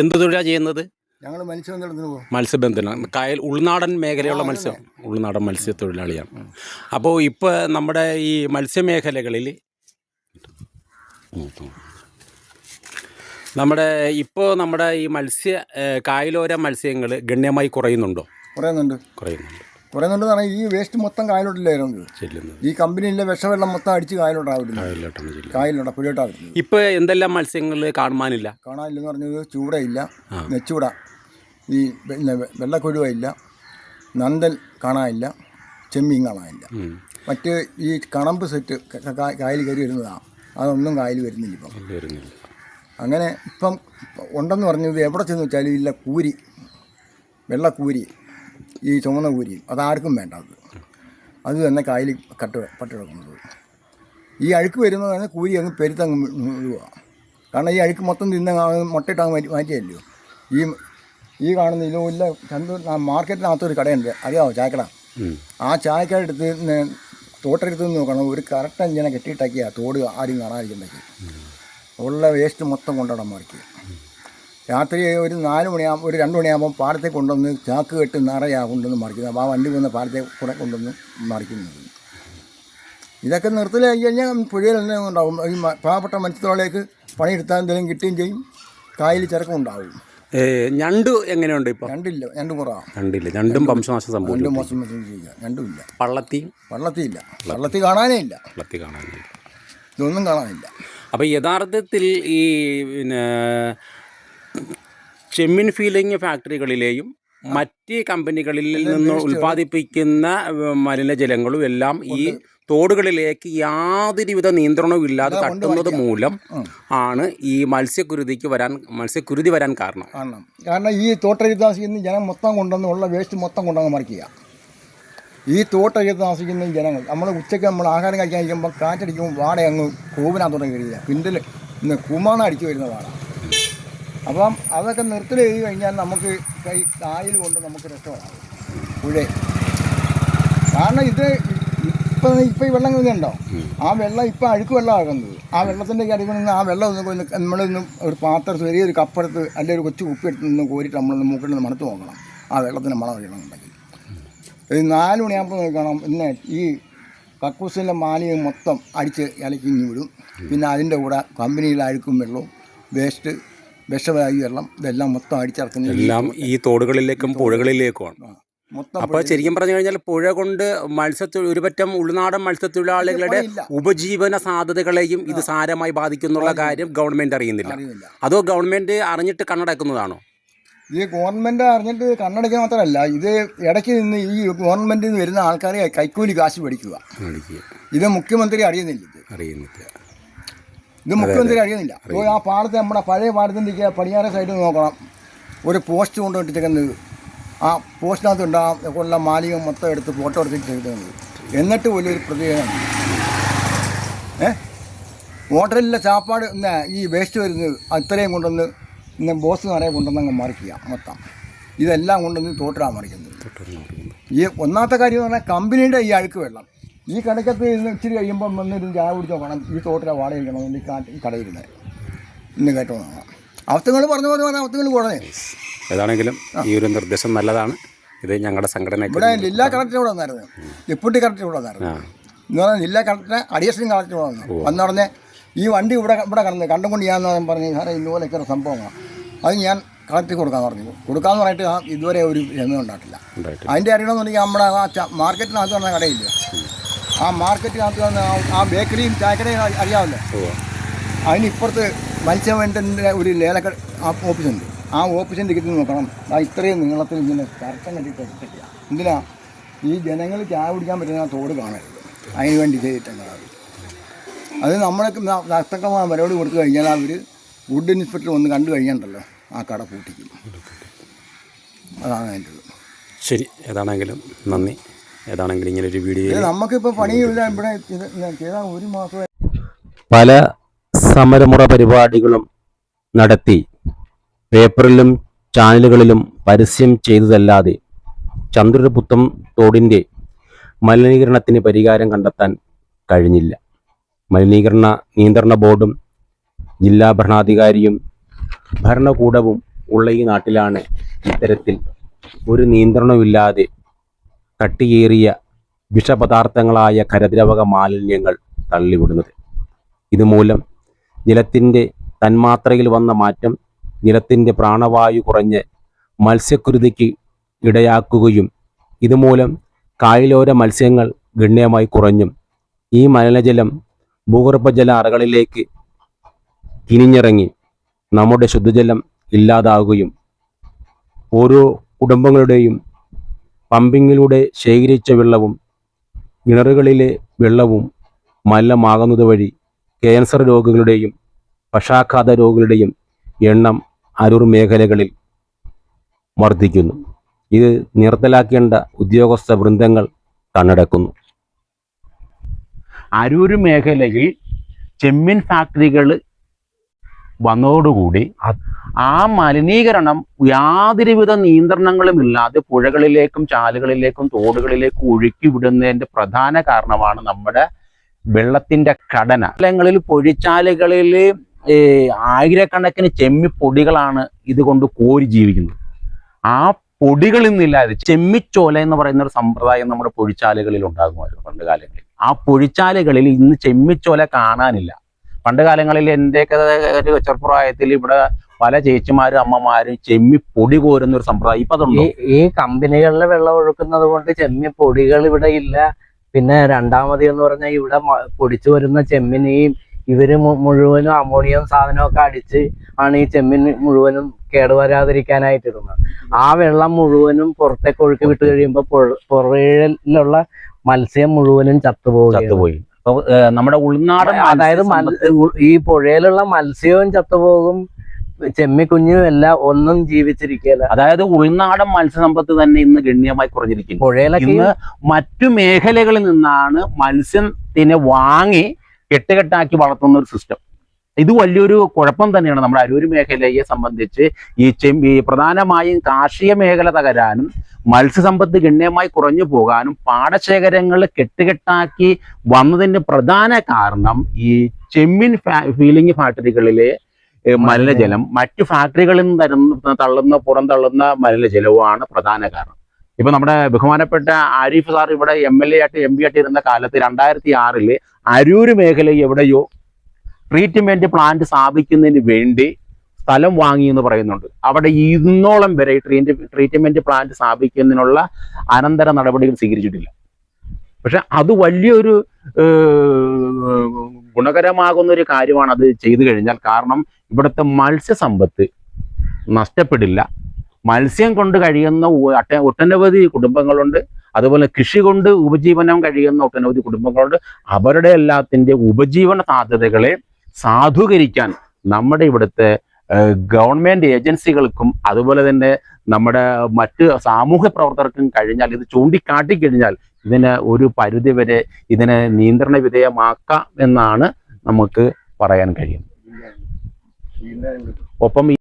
എന്ത് തൊഴിലാണ് ചെയ്യുന്നത്? ഞങ്ങൾ മത്സ്യബന്ധനത്തിന് പോകും. മത്സ്യബന്ധനം, കായൽ ഉൾനാടൻ മേഖലയുള്ള ഉൾനാടൻ മത്സ്യത്തൊഴിലാളിയാണ്. അപ്പോൾ ഇപ്പോൾ നമ്മുടെ ഈ മത്സ്യമേഖലകളിൽ നമ്മുടെ ഈ കായലോര മത്സ്യങ്ങൾ ഗണ്യമായി കുറയുന്നുണ്ടോ? കുറയുന്നുണ്ട് പറഞ്ഞാൽ ഈ വേസ്റ്റ് മൊത്തം കായലോട്ടില്ലായിരുന്നു ചെല്ലുന്നത്. ഈ കമ്പനിയിലെ വിഷവെള്ളം മൊത്തം അടിച്ച് കായലോട്ടാണ് പുഴയോട്ടാണ്. ഇപ്പോൾ എന്തെല്ലാം മത്സ്യങ്ങൾ കാണാനില്ലെന്ന് പറഞ്ഞത് ചൂടയില്ല, നെച്ചൂട, ഈ വെള്ളക്കൊഴുവയില്ല, നന്തൽ കാണാനില്ല, ചെമ്മീൻ കാണാനില്ല. മറ്റ് ഈ കണമ്പ് സെറ്റ് കായൽ കയറി വരുന്നതാണ്, അതൊന്നും കായൽ വരുന്നില്ല ഇപ്പം. അങ്ങനെ ഇപ്പം ഉണ്ടെന്ന് പറഞ്ഞത് എവിടെ ചെന്ന് വെച്ചാലും ഇല്ല. കൂരി, വെള്ളക്കൂരി, ഈ ചുമന്ന കൂരി, അതാർക്കും വേണ്ട. അത് തന്നെ കായൽ പട്ടിടക്കുന്നത്. ഈ അഴുക്ക് വരുന്നതാണ് കൂരി അങ്ങ് പെരുത്തങ്ങ് മുഴുവ. കാരണം ഈ അഴുക്ക് മൊത്തം മുട്ടയിട്ടങ്ങ് മാറ്റിയല്ലോ. ഈ കാണുന്ന ഇല്ല മാർക്കറ്റിനകത്തൊരു കടയുണ്ട്, അറിയാമോ? ചായക്കട. ആ ചായക്കട എടുത്ത് തോട്ടെടുത്ത് നോക്കണം, ഒരു കറക്റ്റ് ഇങ്ങനെ കെട്ടിയിട്ടാക്കിയാ തോട് ആരും കാണാതിരിക്കുന്നുണ്ടാക്കി ഉള്ള വേസ്റ്റ് മൊത്തം കൊണ്ടുപോകാൻ മറിക്കുക. രാത്രി ഒരു 4 മണിയാകുമ്പോൾ, ഒരു 2 മണിയാകുമ്പോൾ പാടത്തേക്ക് കൊണ്ടുവന്ന് ചാക്ക് കെട്ട് നിറയാ കൊണ്ടുവന്ന് മറിക്കുന്നത്. ആ വണ്ടി വന്ന് പാടത്തേക്ക് കൂടെ കൊണ്ടുവന്ന് മറിക്കുന്നത്. ഇതൊക്കെ നിർത്തലാക്കി കഴിഞ്ഞാൽ പുഴയിൽ തന്നെ ഉണ്ടാവും. ഈ പാവപ്പെട്ട മത്സ്യത്തൊഴിലാളികൾക്ക് പണിയെടുത്താൽ എന്തെങ്കിലും കിട്ടുകയും ചെയ്യും, കായൽ ചിറക്കം ഉണ്ടാവും. ഞണ്ട് എങ്ങനെയുണ്ട് ഇപ്പോൾ? ഞണ്ട് കുറവാണ്. ഞണ്ടും വംശനാശം സംഭവിച്ചു. ഞണ്ടുമില്ല. പള്ളത്തിയില്ല. പള്ളത്തി കാണാനേ ഇല്ല. ഇതൊന്നും കാണാനില്ല. അപ്പോൾ യഥാർത്ഥത്തിൽ ഈ ചെമ്മീൻ ഫീലിംഗ് ഫാക്ടറികളിലെയും മറ്റ് കമ്പനികളിൽ നിന്ന് ഉൽപ്പാദിപ്പിക്കുന്ന മലിനജലങ്ങളും എല്ലാം ഈ തോടുകളിലേക്ക് യാതൊരുവിധ നിയന്ത്രണവും ഇല്ലാതെ തട്ടുന്നത് മൂലം ആണ് ഈ മത്സ്യക്കുരുതി വരാൻ കാരണം ഈ തോട്ടത്തിൽ താമസിക്കുന്ന ജനം മൊത്തം കൊണ്ടുവന്ന് ഉള്ള വേസ്റ്റ് മൊത്തം കൊണ്ടുവന്ന് മറിക്കുക. ഈ തോട്ടത്തിൽ താമസിക്കുന്ന ജനങ്ങൾ നമ്മൾ ഉച്ചയ്ക്ക് നമ്മൾ ആഹാരം കഴിക്കാൻ ഇരിക്കുമ്പോൾ കാറ്റടിക്കുമ്പോൾ വാട അങ്ങ് കോവിനകത്തോടെ കയറിയില്ല, കിണ്ടൽ കുമാന്ന് അടിച്ചു വരുന്ന വാട. അപ്പം അതൊക്കെ നിർത്തൽ ചെയ്ത് കഴിഞ്ഞാൽ നമുക്ക് കായൽ കൊണ്ട് നമുക്ക് രക്ഷപ്പെടാം പുഴ. കാരണം ഇപ്പം ഈ വെള്ളം ഉണ്ടോ, ആ വെള്ളം ഇപ്പം അഴുക്ക് വെള്ളമാകുന്നത്. ആ വെള്ളത്തിൻ്റെ അടിയിൽ നിന്ന് ആ വെള്ളം നമ്മളൊന്ന് ഒരു പാത്രത്തിൽ ചെറിയൊരു കപ്പെടുത്ത് അല്ലെങ്കിൽ ഒരു കൊച്ചു കുപ്പിയെടുത്ത് നിന്ന് കോരിയിട്ട് നമ്മളൊന്ന് മൂക്കിൽ നിന്ന് മണത്ത് നോക്കണം. ആ വെള്ളത്തിന് മണം അറിയണമെന്നുണ്ടെങ്കിൽ 4 മണിയാകുമ്പോൾ നോക്കണം. പിന്നെ ഈ കക്കൂസിൻ്റെ മാലിന്യം മൊത്തം അടിച്ച് ഇലക്കിഞ്ഞ് വിടും. പിന്നെ അതിൻ്റെ കൂടെ കമ്പനിയിലെ അഴുക്കും വെള്ളവും വേസ്റ്റ് വിഷവായു വെള്ളം ഇതെല്ലാം മൊത്തം അടിച്ചിറക്കുന്നത് എല്ലാം ഈ തോടുകളിലേക്കും പുഴകളിലേക്കുമാണ്. അപ്പോൾ ശരിക്കും പറഞ്ഞു കഴിഞ്ഞാൽ പുഴ കൊണ്ട് ഒരുപറ്റം ഉൾനാടൻ മത്സ്യത്തൊഴിലാളികളുടെ ഉപജീവന സാധ്യതകളെയും ഇത് സാരമായി ബാധിക്കുന്നുള്ള കാര്യം ഗവൺമെൻറ് അറിയുന്നില്ല. അതോ ഗവൺമെൻറ് അറിഞ്ഞിട്ട് കണ്ണടക്കുന്നതാണോ? ഈ ഗവൺമെൻറ് അറിഞ്ഞിട്ട് കണ്ണടയ്ക്കുക മാത്രമല്ല, ഇത് ഇടയ്ക്ക് നിന്ന് ഈ ഗവൺമെൻറ്റിൽ നിന്ന് വരുന്ന ആൾക്കാരെ കൈക്കൂലി കാശ് മേടിക്കുക. ഇത് മുഖ്യമന്ത്രി അറിയുന്നില്ല. ഇത് മുഖ്യമന്ത്രി അറിയുന്നില്ല. ആ പാടത്ത് നമ്മുടെ പഴയ പാടത്തിൻ്റെ പടിഞ്ഞാറേ സൈഡിൽ നോക്കണം, ഒരു പോസ്റ്റ് കൊണ്ടുപോയിട്ടിരിക്കുന്നത്. ആ പോസ്റ്റിനകത്ത് ഉള്ള മാലിന്യം മൊത്തം എടുത്ത് ഫോട്ടോ എടുത്തിട്ട് ചെയ്തത്. എന്നിട്ട് വലിയൊരു പ്രതികരണം ഹോട്ടലിലെ ചാപ്പാട് ഈ വേസ്റ്റ് വരുന്നത് അത്രയും കൊണ്ടുവന്ന് ബോസ് നിറയെ കൊണ്ടുവന്ന് അങ്ങ് മറിക്കുക മൊത്തം. ഇതെല്ലാം കൊണ്ടുവന്ന് തോട്ടിലാണ് മറിക്കുന്നത്. ഈ ഒന്നാമത്തെ കാര്യം എന്ന് പറഞ്ഞാൽ കമ്പനിയുടെ ഈ അഴുക്ക് വെള്ളം ഈ കടക്കത്ത് ഇച്ചിരി കഴിയുമ്പം വന്നിരുന്ന് ചായ കുടിച്ചോ വേണം, ഈ തോട്ടിലെ വാടകയ്ക്കണം ഈ കടയിരുന്നത് ഇന്ന് കേട്ടോ. അവസ്ഥകൾ പറഞ്ഞ അവസ്ഥകൾ കുറഞ്ഞേ. ഏതാണെങ്കിലും ഈ ഒരു നിർദ്ദേശം നല്ലതാണ്. ഇത് ഞങ്ങളുടെ സംഘടന ഇവിടെ ജില്ലാ കളക്ടർ ഇവിടെ വന്നായിരുന്നു, ഡെപ്യൂട്ടി കളക്ടർ ഇവിടെ വന്നായിരുന്നു. എന്ന് പറഞ്ഞാൽ ജില്ലാ കളക്ടറെ അഡീഷണൽ കളക്ടർ ഇവിടെ വന്നു. വന്നുടനെ ഈ വണ്ടി ഇവിടെ കണ്ടുകൊണ്ട് ചെയ്യാമെന്ന് പറഞ്ഞ് സാറേ ഇതുപോലെയൊക്കെ സംഭവമാണ്, അത് ഞാൻ കളക്ടർക്ക് കൊടുക്കാമെന്ന് പറഞ്ഞിട്ട് ഇതുവരെ ഒരു രംഗം ഉണ്ടായിട്ടില്ല. അതിൻ്റെ അറിയണമെന്നുണ്ടെങ്കിൽ നമ്മുടെ ആ മാർക്കറ്റിനകത്ത് വന്ന കടയില്ല, ആ മാർക്കറ്റിനകത്ത് വന്ന ആ ബേക്കറിയും ചായക്കടയും അറിയാമല്ലോ, അതിനിപ്പുറത്ത് മത്സ്യബന്ധനത്തിൻ്റെ ഒരു ലേലക്കട ഓഫീസുണ്ട്. ആ ഓഫീസിൻ്റെ ടിക്കറ്റ് നോക്കണം. ഇത്രയും നീളത്തിൽ ഇങ്ങനെ കറക്കം കണ്ടിട്ട് എടുത്തിട്ടില്ല. എന്തിനാ ഈ ജനങ്ങൾ ചായ കുടിക്കാൻ പറ്റുന്ന തോട് കാണരുത്, അതിന് വേണ്ടി ചെയ്തിട്ടുണ്ട്. അത് നമ്മളൊക്കെ നഷ്ടമായ മറുപടി കൊടുത്തു കഴിഞ്ഞാൽ അവർ ഫുഡ് ഇൻസ്പെക്ടർ വന്ന് കണ്ടു കഴിഞ്ഞിട്ടുണ്ടല്ലോ ആ കട പൂട്ടിക്കും. അതാണ് അതിൻ്റെ. ശരി, ഏതാണെങ്കിലും നന്ദി. ഏതാണെങ്കിലും ഇങ്ങനെ ഒരു വീഡിയോ നമുക്കിപ്പോൾ പണിയില്ല. ഇവിടെ ചെയ്താൽ 1 മാസം പല സമരമുറ പരിപാടികളും നടത്തി പേപ്പറിലും ചാനലുകളിലും പരസ്യം ചെയ്തതല്ലാതെ ചന്ദ്രപുത്തം തോടിൻ്റെ മലിനീകരണത്തിന് പരിഹാരം കണ്ടെത്താൻ കഴിഞ്ഞില്ല. മലിനീകരണ നിയന്ത്രണ ബോർഡും ജില്ലാ ഭരണാധികാരിയും ഭരണകൂടവും ഉള്ള ഈ നാട്ടിലാണ് ഇത്തരത്തിൽ ഒരു നിയന്ത്രണമില്ലാതെ കട്ടിയേറിയ വിഷപദാർത്ഥങ്ങളായ കരദ്രവക മാലിന്യങ്ങൾ തള്ളിവിടുന്നത്. ഇതുമൂലം ജലത്തിൻ്റെ തന്മാത്രയിൽ വന്ന മാറ്റം ജലത്തിൻ്റെ പ്രാണവായു കുറഞ്ഞ് മത്സ്യക്കുരുതിക്ക് ഇടയാക്കുകയും ഇതുമൂലം കായലോര മത്സ്യങ്ങൾ ഗണ്യമായി കുറഞ്ഞും ഈ മലിനജലം ഭൂഗർഭജല അറകളിലേക്ക് കിനിഞ്ഞിറങ്ങി നമ്മുടെ ശുദ്ധജലം ഇല്ലാതാവുകയും ഓരോ കുടുംബങ്ങളുടെയും പമ്പിങ്ങിലൂടെ ശേഖരിച്ച വെള്ളവും കിണറുകളിലെ വെള്ളവും മലിനമാകുന്നത് വഴി ക്യാൻസർ രോഗികളുടെയും പക്ഷാഘാത രോഗികളുടെയും എണ്ണം അരൂർ മേഖലകളിൽ വർദ്ധിക്കുന്നു. ഇത് നിർത്തലാക്കേണ്ട ഉദ്യോഗസ്ഥ വൃന്ദങ്ങൾ കണ്ണടക്കുന്നു. അരൂർ മേഖലയിൽ ചെമ്മീൻ ഫാക്ടറികൾ വന്നതോടുകൂടി ആ മലിനീകരണം യാതൊരുവിധ നിയന്ത്രണങ്ങളും ഇല്ലാതെ പുഴകളിലേക്കും ചാലുകളിലേക്കും തോടുകളിലേക്കും ഒഴുക്കി വിടുന്നതിൻ്റെ പ്രധാന കാരണമാണ് നമ്മുടെ വെള്ളത്തിൻ്റെ ഘടന. സ്ഥലങ്ങളിൽ പൊഴിച്ചാലുകളിൽ ആയിരക്കണക്കിന് ചെമ്മിപ്പൊടികളാണ് ഇതുകൊണ്ട് കോരി ജീവിക്കുന്നത്. ആ പൊടികളിൽ നിന്നില്ലാതെ ചെമ്മിച്ചോല എന്ന് പറയുന്ന ഒരു സമ്പ്രദായം നമ്മുടെ പൊഴിച്ചാലുകളിൽ ഉണ്ടാകുമായിരുന്നു പണ്ട് കാലങ്ങളിൽ. ആ പൊഴിച്ചാലുകളിൽ ഇന്ന് ചെമ്മിച്ചോല കാണാനില്ല. പണ്ട് കാലങ്ങളിൽ എൻ്റെയൊക്കെ ഒരു ചെറുപ്രായത്തിൽ ഇവിടെ പല ചേച്ചിമാരും അമ്മമാരും ചെമ്മിപ്പൊടി കോരുന്ന ഒരു സമ്പ്രദായം ഇപ്പൊ അതുണ്ടോ? ഈ കമ്പനികളിലെ വെള്ളം ഒഴുക്കുന്നത് കൊണ്ട് ചെമ്മിപ്പൊടികൾ ഇവിടെ ഇല്ല. പിന്നെ രണ്ടാമത് എന്ന് പറഞ്ഞാൽ ഇവിടെ പൊടിച്ചു വരുന്ന ചെമ്മിൻ ഇവര് മുഴുവനും അമോണിയം സാധനമൊക്കെ അടിച്ച് ആണ് ഈ ചെമ്മിൻ മുഴുവനും കേടുവരാതിരിക്കാനായിട്ട് ഇടുന്നത്. ആ വെള്ളം മുഴുവനും പുറത്തേക്ക് ഒഴുക്കി വിട്ട് കഴിയുമ്പോൾ പുഴയിലുള്ള മത്സ്യം മുഴുവനും ചത്തുപോയി. നമ്മുടെ ഉൾനാടൻ അതായത് ഈ പുഴയിലുള്ള മത്സ്യവും ചത്തുപോകും, ചെമ്മിക്കുഞ്ഞും എല്ലാം ഒന്നും ജീവിച്ചിരിക്കുകയില്ല. അതായത് ഉൾനാടൻ മത്സ്യസമ്പത്ത് തന്നെ ഇന്ന് ഗണ്യമായി കുറഞ്ഞിരിക്കുന്നു. പുഴയിലൊക്കെ ഇന്ന് മറ്റു മേഖലകളിൽ നിന്നാണ് മത്സ്യത്തിനെ വാങ്ങി കെട്ടുകെട്ടാക്കി വളർത്തുന്ന ഒരു സിസ്റ്റം. ഇത് വലിയൊരു കുഴപ്പം തന്നെയാണ് നമ്മുടെ അരൂർ മേഖലയെ സംബന്ധിച്ച്. ഈ പ്രധാനമായും കാർഷിക മേഖല തകരാനും മത്സ്യസമ്പത്ത് ഗണ്യമായി കുറഞ്ഞു പോകാനും പാടശേഖരങ്ങൾ കെട്ടുകെട്ടാക്കി വന്നതിൻ്റെ പ്രധാന കാരണം ഈ ചെമ്മീൻ ഫീലിംഗ് ഫാക്ടറികളിലെ മലിനജലം മറ്റു ഫാക്ടറികളിൽ നിന്ന് പുറന്തള്ളുന്ന മലിനജലവുമാണ് പ്രധാന കാരണം. ഇപ്പൊ നമ്മുടെ ബഹുമാനപ്പെട്ട ആരിഫ് സാർ ഇവിടെ MLA ആയിട്ട് MP ആയിട്ട് ഇരുന്ന കാലത്ത് 2006 അരൂർ മേഖലയിൽ എവിടെയോ ട്രീറ്റ്മെന്റ് പ്ലാന്റ് സ്ഥാപിക്കുന്നതിന് വേണ്ടി സ്ഥലം വാങ്ങി എന്ന് പറയുന്നുണ്ട്. അവിടെ ഇന്നോളം വരെ ട്രീറ്റ്മെന്റ് പ്ലാന്റ് സ്ഥാപിക്കുന്നതിനുള്ള അനന്തര നടപടികൾ സ്വീകരിച്ചിട്ടില്ല. പക്ഷെ അത് വലിയൊരു ഗുണകരമാകുന്ന ഒരു കാര്യമാണ് അത് ചെയ്തു കഴിഞ്ഞാൽ. കാരണം ഇവിടുത്തെ മത്സ്യസമ്പത്ത് നഷ്ടപ്പെടില്ല. മത്സ്യം കൊണ്ട് കഴിയുന്ന ഒട്ടനവധി കുടുംബങ്ങളുണ്ട്. അതുപോലെ കൃഷി കൊണ്ട് ഉപജീവനം കഴിയുന്ന ഒട്ടനവധി കുടുംബങ്ങളുണ്ട്. അവരുടെ എല്ലാത്തിൻ്റെ ഉപജീവന സാധ്യതകളെ സാധൂകരിക്കാൻ നമ്മുടെ ഇവിടുത്തെ ഗവൺമെൻറ് ഏജൻസികൾക്കും അതുപോലെ തന്നെ നമ്മുടെ മറ്റ് സാമൂഹ്യ പ്രവർത്തകർക്കും കഴിഞ്ഞാൽ, ഇത് ചൂണ്ടിക്കാട്ടിക്കഴിഞ്ഞാൽ ഇതിന് ഒരു പരിധിവരെ ഇതിനെ നിയന്ത്രണ വിധേയമാക്കാം എന്നാണ് നമുക്ക് പറയാൻ കഴിയുന്നത്. ഒപ്പം